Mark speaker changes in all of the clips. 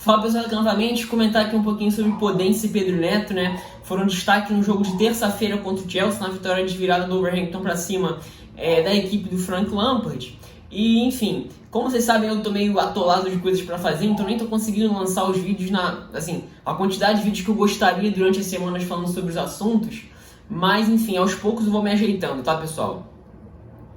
Speaker 1: Fala pessoal, aqui novamente, comentar aqui um pouquinho sobre Podence e Pedro Neto, né? Foram destaque no jogo de terça-feira contra o Chelsea, na vitória de virada do Wolverhampton para cima da equipe do Frank Lampard. E enfim, como vocês sabem, eu tô meio atolado de coisas para fazer, então nem tô conseguindo lançar os vídeos a quantidade de vídeos que eu gostaria durante as semanas falando sobre os assuntos. Mas enfim, aos poucos eu vou me ajeitando, tá pessoal?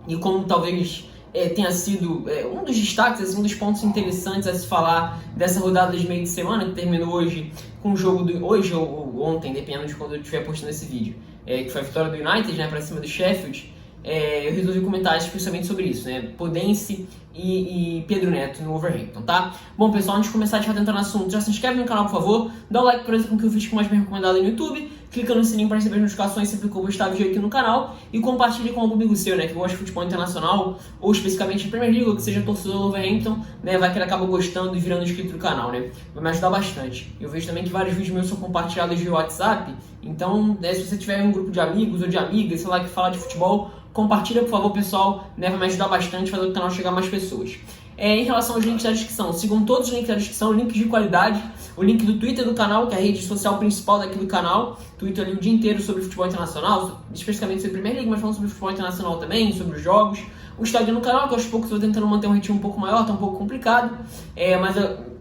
Speaker 1: E como talvez tenha sido um dos destaques, assim, um dos pontos interessantes a se falar dessa rodada de meio de semana, que terminou hoje com o jogo hoje ou ontem, dependendo de quando eu estiver postando esse vídeo, que foi a vitória do United, né, para cima do Sheffield. Eu resolvi comentar especialmente sobre isso, né? Podence e Pedro Neto no Wolverhampton, tá? Bom, pessoal, antes de começar a entrar no assunto, já se inscreve no canal, por favor, dá um like para com que o vídeo mais bem recomendado no YouTube, clica no sininho para receber as notificações sempre que eu postar vídeo aqui no canal e compartilhe com algum amigo seu, né, que gosta de futebol internacional ou especificamente de Premier League, ou que seja torcedor do Wolverhampton, né, vai que ele acaba gostando e virando inscrito do canal, né? Vai me ajudar bastante. Eu vejo também que vários vídeos meus são compartilhados via WhatsApp, então, se você tiver um grupo de amigos ou de amigas, sei lá, que fala de futebol, compartilha, por favor, pessoal, né, vai me ajudar bastante, fazer o canal chegar a mais pessoas. Em relação aos links da descrição, sigam todos os links da descrição, links de qualidade, o link do Twitter do canal, que é a rede social principal daqui do canal, Twitter ali o dia inteiro sobre futebol internacional, especificamente sobre Premier League, mas falando sobre futebol internacional também, sobre os jogos, o Instagram do canal, que aos poucos eu estou tentando manter um ritmo um pouco maior, tá um pouco complicado, mas eu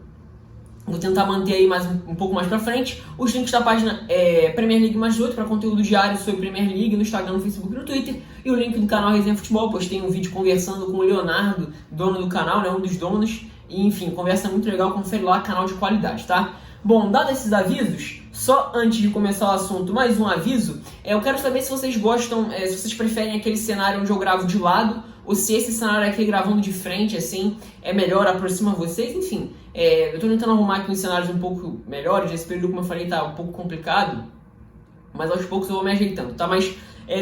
Speaker 1: vou tentar manter aí um pouco mais pra frente. Os links da página Premier League mais 8 para conteúdo diário sobre Premier League no Instagram, no Facebook e no Twitter. E o link do canal Resenha Futebol, postei um vídeo conversando com o Leonardo, dono do canal, né, um dos donos. E enfim, conversa muito legal, confere lá, canal de qualidade, tá? Bom, dados esses avisos, só antes de começar o assunto, mais um aviso. Eu quero saber se vocês gostam, se vocês preferem aquele cenário onde eu gravo de lado, ou se esse cenário aqui gravando de frente, assim, é melhor, aproxima vocês, enfim. Eu tô tentando arrumar aqui uns cenários um pouco melhores, esse período, como eu falei, tá um pouco complicado, mas aos poucos eu vou me ajeitando, tá? Mas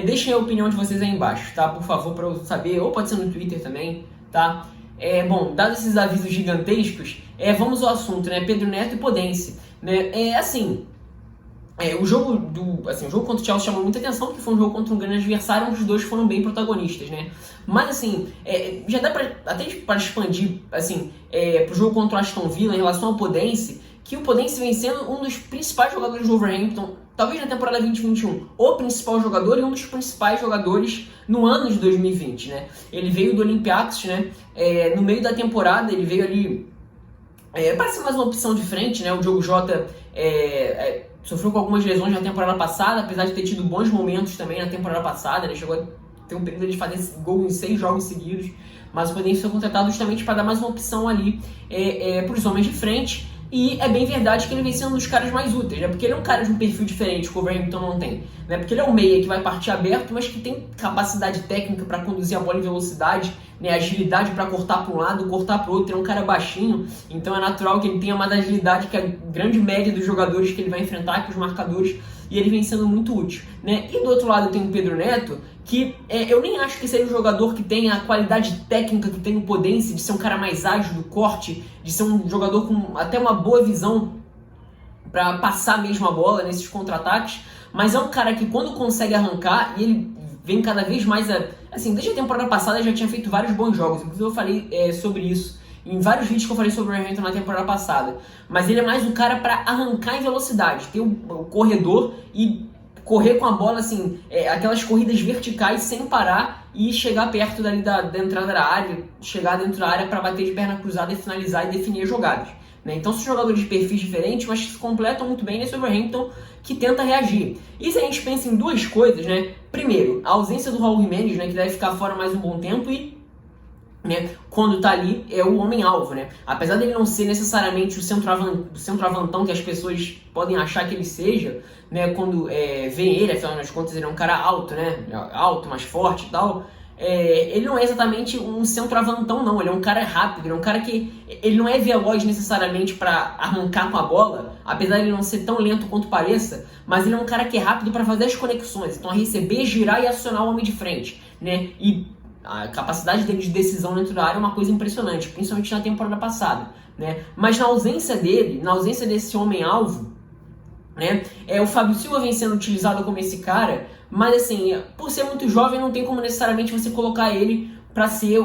Speaker 1: deixem a opinião de vocês aí embaixo, tá? Por favor, pra eu saber, ou pode ser no Twitter também, tá? Bom, dados esses avisos gigantescos, vamos ao assunto, né? Pedro Neto e Podence, né? O jogo contra o Chelsea chamou muita atenção, porque foi um jogo contra um grande adversário, onde os dois foram bem protagonistas, né? Mas assim, já dá até para expandir, assim, pro jogo contra o Aston Villa em relação ao Podence, que o Podence vem sendo um dos principais jogadores do Wolverhampton, talvez na temporada 2021, o principal jogador e um dos principais jogadores no ano de 2020, né? Ele veio do Olympiacos, né? No meio da temporada, ele veio ali para ser mais uma opção de frente, né? O Diogo Jota sofreu com algumas lesões na temporada passada, apesar de ter tido bons momentos também na temporada passada, ele chegou a ter um período de fazer gol em 6 jogos seguidos, mas o Podence foi contratado justamente para dar mais uma opção ali para os homens de frente. E é bem verdade que ele vem sendo um dos caras mais úteis, né? Porque ele é um cara de um perfil diferente que o Wolverhampton não tem, né? Porque ele é um meia que vai partir aberto, mas que tem capacidade técnica para conduzir a bola em velocidade, né? Agilidade para cortar para um lado, cortar para o outro. É um cara baixinho, então é natural que ele tenha mais agilidade que a grande média dos jogadores que ele vai enfrentar, que os marcadores, e ele vem sendo muito útil, né? E do outro lado tem o Pedro Neto, que eu nem acho que seja um jogador que tenha a qualidade técnica que tem o Podence, de ser um cara mais ágil do corte, de ser um jogador com até uma boa visão para passar mesmo a bola nesses contra-ataques, mas é um cara que quando consegue arrancar, e ele vem cada vez mais, assim, desde a temporada passada ele já tinha feito vários bons jogos, inclusive eu falei sobre isso em vários vídeos que eu falei sobre o Wolverhampton na temporada passada, mas ele é mais um cara para arrancar em velocidade, ter o corredor e correr com a bola, assim, aquelas corridas verticais sem parar e chegar perto dali da entrada da área, chegar dentro da área para bater de perna cruzada e finalizar e definir as jogadas, né? Então são jogadores de perfis diferentes, mas que se completam muito bem nesse Wolverhampton que tenta reagir. E se a gente pensa em duas coisas, né? Primeiro, a ausência do Raul Jimenez, né, que deve ficar fora mais um bom tempo, e né, quando tá ali é o homem-alvo, né? Apesar dele não ser necessariamente o centroavantão que as pessoas podem achar que ele seja, né? Quando vem ele, afinal das contas ele é um cara alto, né? Alto, mais forte e tal. Ele não é exatamente um centroavantão, não. Ele é um cara rápido, ele é um cara que ele não é veloz necessariamente para arrancar com a bola, apesar de ele não ser tão lento quanto pareça, mas ele é um cara que é rápido para fazer as conexões, então a receber, girar e acionar o homem de frente, né? E a capacidade dele de decisão dentro da área é uma coisa impressionante, principalmente na temporada passada, né? Mas na ausência dele, na ausência desse homem-alvo, né, o Fábio Silva vem sendo utilizado como esse cara, mas assim, por ser muito jovem, não tem como necessariamente você colocar ele para ser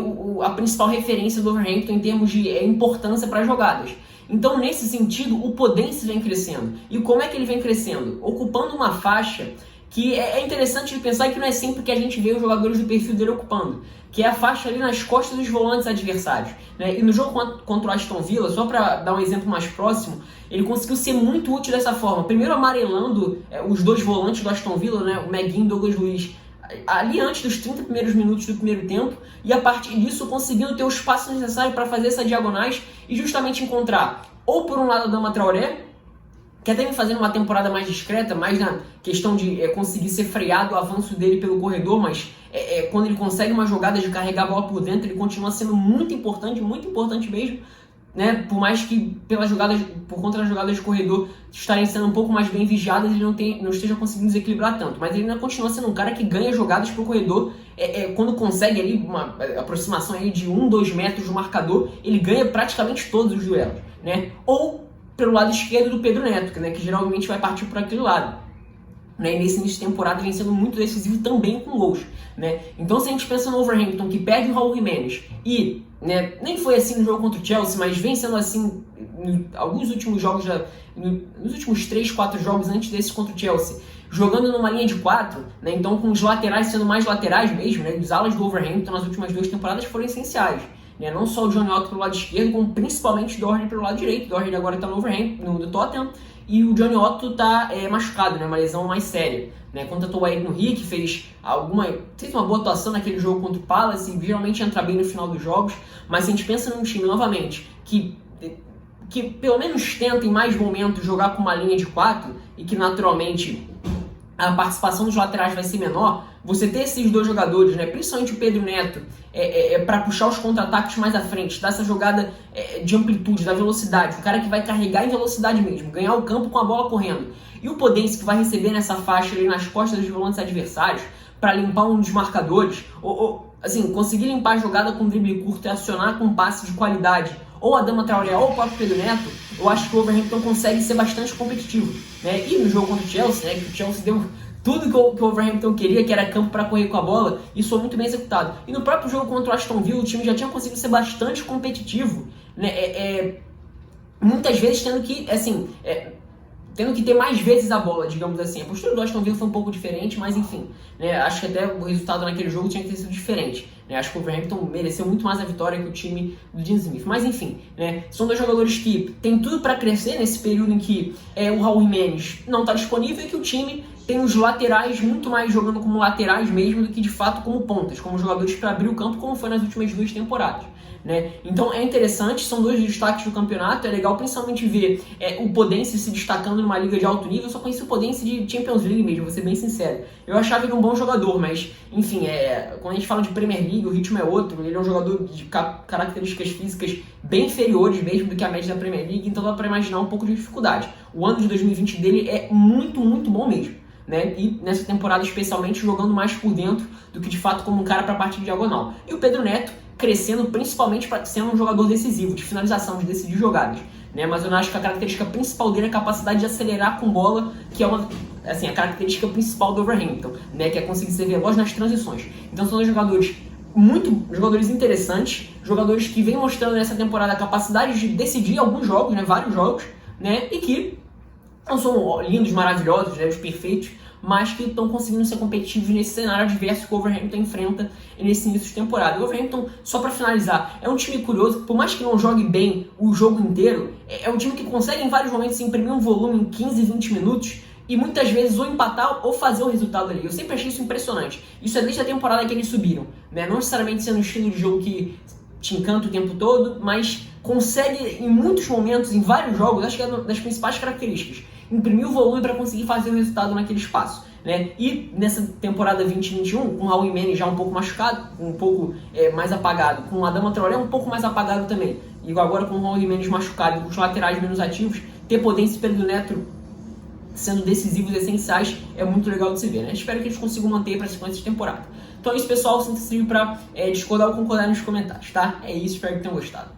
Speaker 1: a principal referência do Wolverhampton em termos de importância para jogadas. Então, nesse sentido, o Podence vem crescendo. E como é que ele vem crescendo? Ocupando uma faixa que é interessante de pensar que não é sempre que a gente vê os jogadores do perfil dele ocupando, que é a faixa ali nas costas dos volantes adversários, né? E no jogo contra o Aston Villa, só para dar um exemplo mais próximo, ele conseguiu ser muito útil dessa forma. Primeiro amarelando os dois volantes do Aston Villa, né? O Maguinho e o Douglas Luiz, ali antes dos 30 primeiros minutos do primeiro tempo, e a partir disso conseguindo ter o espaço necessário para fazer essas diagonais e justamente encontrar, ou por um lado, a Adama Traoré, que até vem fazendo uma temporada mais discreta, mais na questão de conseguir ser freado o avanço dele pelo corredor, mas quando ele consegue uma jogada de carregar a bola por dentro, ele continua sendo muito importante mesmo, né? Por mais que por conta das jogadas de corredor estarem sendo um pouco mais bem vigiadas, ele não esteja conseguindo desequilibrar tanto, mas ele ainda continua sendo um cara que ganha jogadas pro corredor, quando consegue ali uma aproximação aí de 1-2 metros do marcador, ele ganha praticamente todos os duelos, né? Ou pelo lado esquerdo do Pedro Neto, né, que geralmente vai partir por aquele lado. Né, e nesse início de temporada vem sendo muito decisivo também com gols. Né? Então, se a gente pensa no Wolverhampton, que perde o Raul Jimenez e, né, nem foi assim no jogo contra o Chelsea, mas vem sendo assim em alguns últimos jogos, nos últimos 3-4 jogos antes desse contra o Chelsea, jogando numa linha de 4, né, então com os laterais sendo mais laterais mesmo, né, os alas do Wolverhampton nas últimas 2 temporadas foram essenciais. Né? Não só o Johnny Otto pelo lado esquerdo, como principalmente o Doherty pelo lado direito. O Doherty agora está no Wolverhampton, no Tottenham, e o Johnny Otto está machucado, né? Uma lesão mais séria. Né? Contratou o Aid Nurri, que fez uma boa atuação naquele jogo contra o Palace, e geralmente entra bem no final dos jogos, mas se a gente pensa num time, novamente, que pelo menos tenta em mais momentos jogar com uma linha de 4, e que naturalmente a participação dos laterais vai ser menor, você ter esses dois jogadores, né, principalmente o Pedro Neto, para puxar os contra-ataques mais à frente, dar essa jogada de amplitude, da velocidade, o cara que vai carregar em velocidade mesmo, ganhar o campo com a bola correndo. E o Podence que vai receber nessa faixa ali nas costas dos volantes adversários para limpar um dos marcadores, ou assim, conseguir limpar a jogada com drible curto e acionar com um passe de qualidade, ou a Adama Traoré ou o próprio Pedro Neto, eu acho que o Wolverhampton consegue ser bastante competitivo. Né? E no jogo contra o Chelsea, né, que o Chelsea deu tudo que o Wolverhampton queria, que era campo para correr com a bola, isso foi muito bem executado. E no próprio jogo contra o Aston Villa, o time já tinha conseguido ser bastante competitivo, né? Muitas vezes tendo que ter mais vezes a bola, digamos assim. A postura do Aston Villa foi um pouco diferente, mas enfim, né? Acho que até o resultado naquele jogo tinha que ter sido diferente. Né? Acho que o Wolverhampton mereceu muito mais a vitória que o time do Dean Smith. Mas enfim, né? São dois jogadores que têm tudo para crescer nesse período em que o Raul Jimenez não está disponível e que o time tem os laterais muito mais jogando como laterais mesmo do que de fato como pontas, como jogadores para abrir o campo, como foi nas últimas 2 temporadas. Né? Então é interessante, são 2 destaques do campeonato, é legal principalmente ver o Podence se destacando numa liga de alto nível. Eu só conheci o Podence de Champions League mesmo, vou ser bem sincero. Eu achava ele um bom jogador, mas enfim, quando a gente fala de Premier League, o ritmo é outro, ele é um jogador de características físicas bem inferiores mesmo do que a média da Premier League, então dá para imaginar um pouco de dificuldade. O ano de 2020 dele é muito, muito bom mesmo. Né? E nessa temporada especialmente jogando mais por dentro do que de fato como um cara para partir de diagonal. E o Pedro Neto crescendo principalmente para ser um jogador decisivo, de finalização, de decidir jogadas. Né? Mas eu acho que a característica principal dele é a capacidade de acelerar com bola, que é a característica principal do Wolverhampton, né? Que é conseguir ser veloz nas transições. Então são dois jogadores interessantes, jogadores que vêm mostrando nessa temporada a capacidade de decidir alguns jogos, né? Vários jogos, né? E que não são lindos, maravilhosos, né, os perfeitos, mas que estão conseguindo ser competitivos nesse cenário adverso que o Wolverhampton enfrenta nesse início de temporada. O Wolverhampton, só para finalizar, é um time curioso, por mais que não jogue bem o jogo inteiro, é um time que consegue em vários momentos imprimir um volume em 15, 20 minutos e muitas vezes ou empatar ou fazer o resultado ali. Eu sempre achei isso impressionante. Isso é desde a temporada que eles subiram, né? Não necessariamente sendo um estilo de jogo que te encanta o tempo todo, mas consegue em muitos momentos, em vários jogos, acho que é uma das principais características, imprimir o volume para conseguir fazer o resultado naquele espaço. Né? E nessa temporada 2021, com o Raul Jimenez já um pouco machucado, um pouco mais apagado, com o Adama Traoré um pouco mais apagado também, e agora com o Raul Jimenez machucado e com os laterais menos ativos, ter Podence e Pedro Neto sendo decisivos e essenciais é muito legal de se ver. Né? Espero que eles consigam manter para a sequência de temporada. Então é isso, pessoal. Sinta-se livre para discordar ou concordar nos comentários, tá? É isso, espero que tenham gostado.